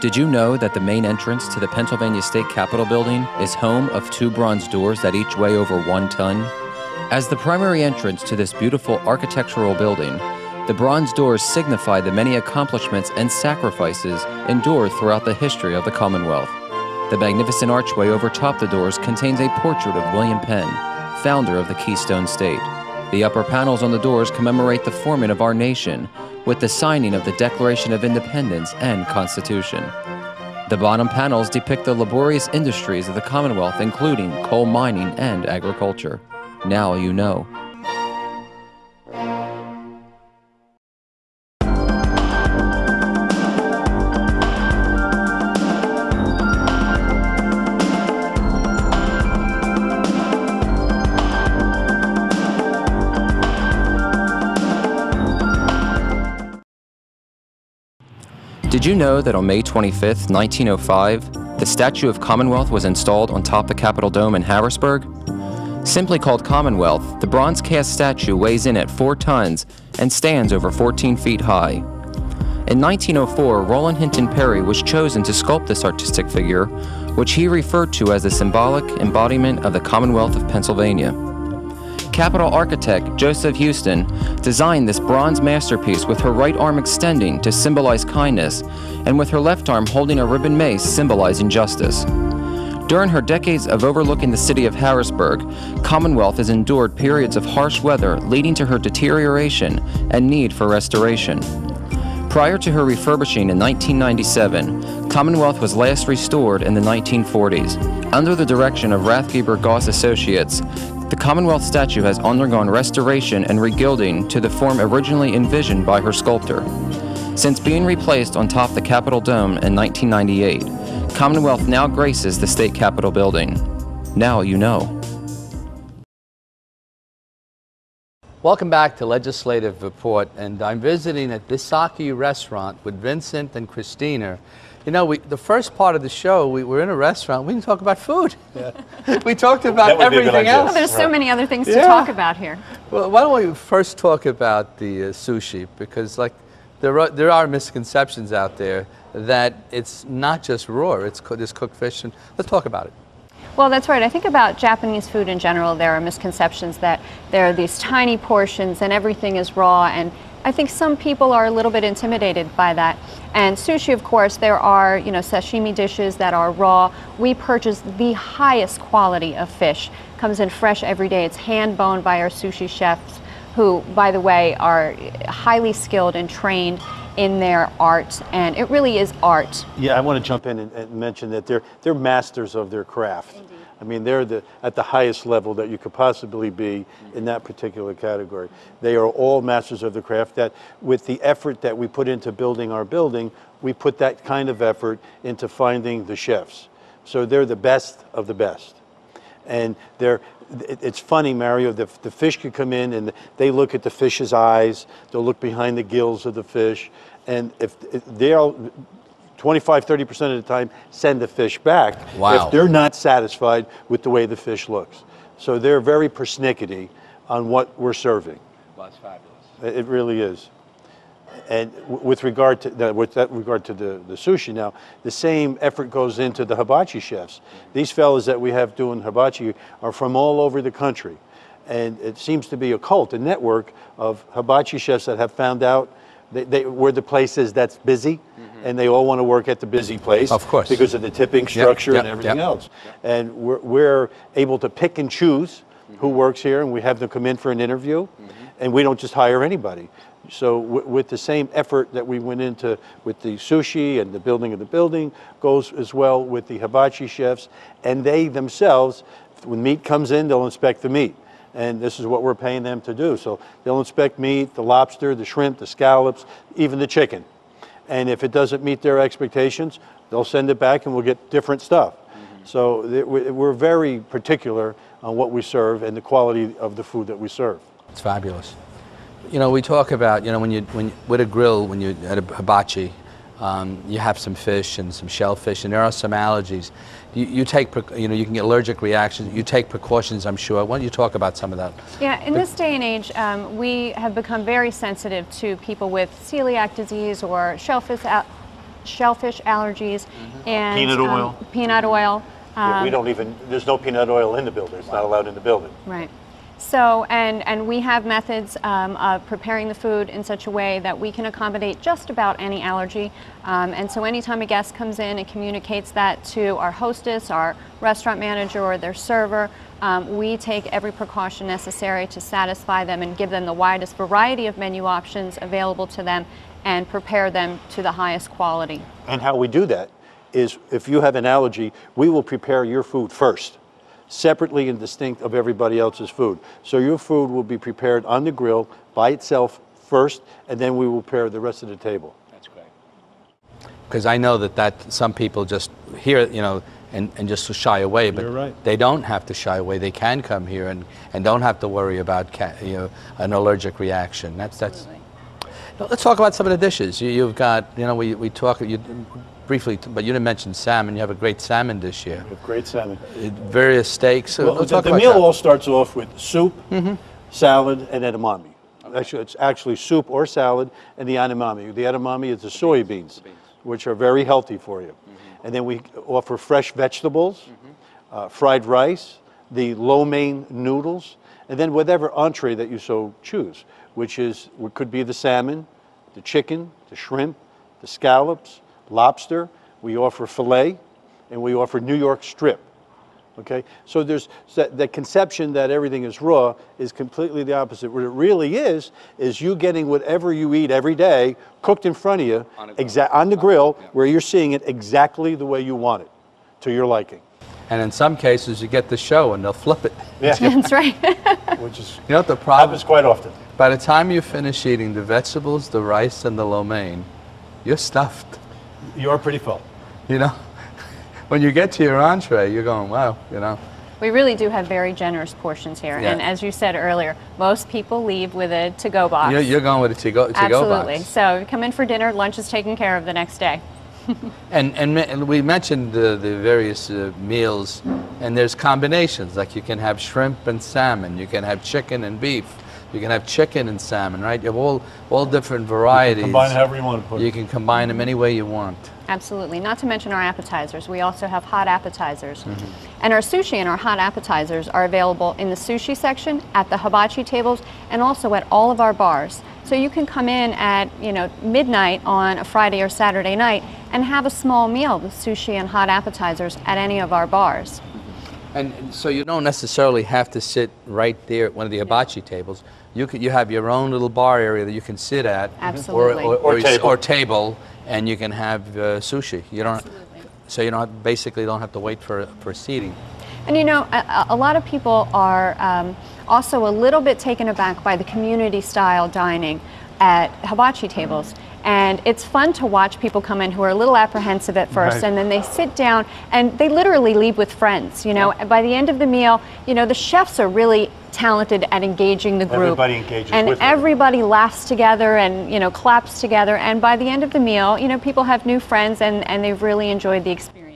Did you know that the main entrance to the Pennsylvania State Capitol building is home of 2 bronze doors that each weigh over 1 ton? As the primary entrance to this beautiful architectural building, the bronze doors signify the many accomplishments and sacrifices endured throughout the history of the Commonwealth. The magnificent archway over top the doors contains a portrait of William Penn, founder of the Keystone State. The upper panels on the doors commemorate the forming of our nation, with the signing of the Declaration of Independence and Constitution. The bottom panels depict the laborious industries of the Commonwealth, including coal mining and agriculture. Now you know. Did you know that on May 25, 1905, the Statue of Commonwealth was installed on top the Capitol Dome in Harrisburg? Simply called Commonwealth, the bronze cast statue weighs in at 4 tons and stands over 14 feet high. In 1904, Roland Hinton Perry was chosen to sculpt this artistic figure, which he referred to as the symbolic embodiment of the Commonwealth of Pennsylvania. Capitol architect Joseph Houston designed this bronze masterpiece with her right arm extending to symbolize kindness and with her left arm holding a ribbon mace symbolizing justice. During her decades of overlooking the city of Harrisburg, Commonwealth has endured periods of harsh weather leading to her deterioration and need for restoration. Prior to her refurbishing in 1997, Commonwealth was last restored in the 1940s. Under the direction of Rathgeber Goss Associates, the Commonwealth statue has undergone restoration and regilding to the form originally envisioned by her sculptor. Since being replaced on top the Capitol Dome in 1998, Commonwealth now graces the State Capitol building. Now you know. Welcome back to Legislative Report, and I'm visiting at Desaki Restaurant with Vincent and Christina. You know, the first part of the show, we were in a restaurant. We didn't talk about food. Yeah. We talked about everything else. Well, there's so many other things to talk about here. Well, why don't we first talk about the sushi? Because there are misconceptions out there that it's not just raw, it's cooked fish. And let's talk about it. Well, that's right. I think about Japanese food in general, there are misconceptions that there are these tiny portions and everything is raw, and I think some people are a little bit intimidated by that. And sushi, of course, there are, sashimi dishes that are raw. We purchase the highest quality of fish. Comes in fresh every day. It's hand boned by our sushi chefs, who, by the way, are highly skilled and trained in their art, and it really is art. Yeah, I want to jump in and mention that they're masters of their craft. Indeed. I mean, they're at the highest level that you could possibly be in that particular category. They are all masters of the craft. That with the effort that we put into building our building, we put that kind of effort into finding the chefs. So they're the best of the best. And it's funny, Mario, the fish could come in and they look at the fish's eyes, they'll look behind the gills of the fish, and if they'll 25–30% of the time send the fish back if they're not satisfied with the way the fish looks. So they're very persnickety on what we're serving. Well, that's fabulous. It really is. And with regard to the sushi now, the same effort goes into the hibachi chefs. These fellas that we have doing hibachi are from all over the country. And it seems to be a cult, a network of hibachi chefs that have found out where the place is that's busy, and they all want to work at the busy place. Of course. Because of the tipping structure and everything else. And we're able to pick and choose who works here, and we have them come in for an interview, and we don't just hire anybody. So with the same effort that we went into with the sushi and the building of the building goes as well with the hibachi chefs, and they themselves, when meat comes in, they'll inspect the meat. And this is what we're paying them to do. So they'll inspect meat, the lobster, the shrimp, the scallops, even the chicken. And if it doesn't meet their expectations, they'll send it back and we'll get different stuff. So we're very particular on what we serve and the quality of the food that we serve. It's fabulous. You know, we talk about, with a grill, when you're at a hibachi, you have some fish and some shellfish, and there are some allergies. You take, you can get allergic reactions. You take precautions, I'm sure. Why don't you talk about some of that? Yeah, in this day and age, we have become very sensitive to people with celiac disease or shellfish shellfish allergies and Peanut oil. Peanut oil. Yeah, we don't even, there's no peanut oil in the building. It's not allowed in the building. Right. So, and we have methods of preparing the food in such a way that we can accommodate just about any allergy. And so anytime a guest comes in and communicates that to our hostess, our restaurant manager, or their server, we take every precaution necessary to satisfy them and give them the widest variety of menu options available to them and prepare them to the highest quality. And how we do that is if you have an allergy, we will prepare your food first, separately and distinct of everybody else's food. So your food will be prepared on the grill by itself first, and then we will prepare the rest of the table. That's great. Because I know that some people just hear, you know, and just shy away, but You're right. they don't have to shy away. They can come here and don't have to worry about an allergic reaction. That's. Now, let's talk about some of the dishes. You've got, you know, we talk briefly, but you didn't mention salmon. You have a great salmon dish here. Great salmon. Various steaks. So Well, let's the talk about meal that. all starts off with soup, salad, and edamame. Actually, it's actually soup or salad and the edamame. The edamame is the soybeans, which are very healthy for you. And then we offer fresh vegetables, fried rice, the lo mein noodles, and then whatever entree that you so choose, which could be the salmon, the chicken, the shrimp, the scallops, lobster. We offer filet, and we offer New York strip. Okay, so there's the conception that everything is raw is completely the opposite. What it really is you getting whatever you eat every day cooked in front of you on the grill, where you're seeing it exactly the way you want it, to your liking. And in some cases, you get the show and they'll flip it. Yeah, That's right. which is You know what the problem happens quite often. By the time you finish eating the vegetables, the rice, and the lo mein, you're stuffed. You are pretty full. You know, when you get to your entree, you're going, wow, you know. We really do have very generous portions here. Yeah. And as you said earlier, most people leave with a to-go box. You're going with a to-go box. Absolutely. So you come in for dinner, lunch is taken care of the next day. And we mentioned the various meals, and there's combinations, like you can have shrimp and salmon, you can have chicken and beef, you can have chicken and salmon, right? You have all different varieties. Combine however you want to put it. You can combine them any way you want. Absolutely. Not to mention our appetizers. We also have hot appetizers. And our sushi and our hot appetizers are available in the sushi section, at the hibachi tables, and also at all of our bars. So you can come in at, you know, midnight on a Friday or Saturday night and have a small meal with sushi and hot appetizers at any of our bars. And so you don't necessarily have to sit right there at one of the hibachi tables. You have your own little bar area that you can sit at, Absolutely. or table, and you can have sushi. You don't, so you don't basically don't have to wait for seating. And you know, a lot of people are also a little bit taken aback by the community-style dining at hibachi tables. And it's fun to watch people come in who are a little apprehensive at first, Right. and then they sit down and they literally leave with friends. You know, by the end of the meal, you know, the chefs are really talented at engaging the group. Everybody engages and with them. everybody laughs together and, you know, claps together. And by the end of the meal, you know, people have new friends and they've really enjoyed the experience.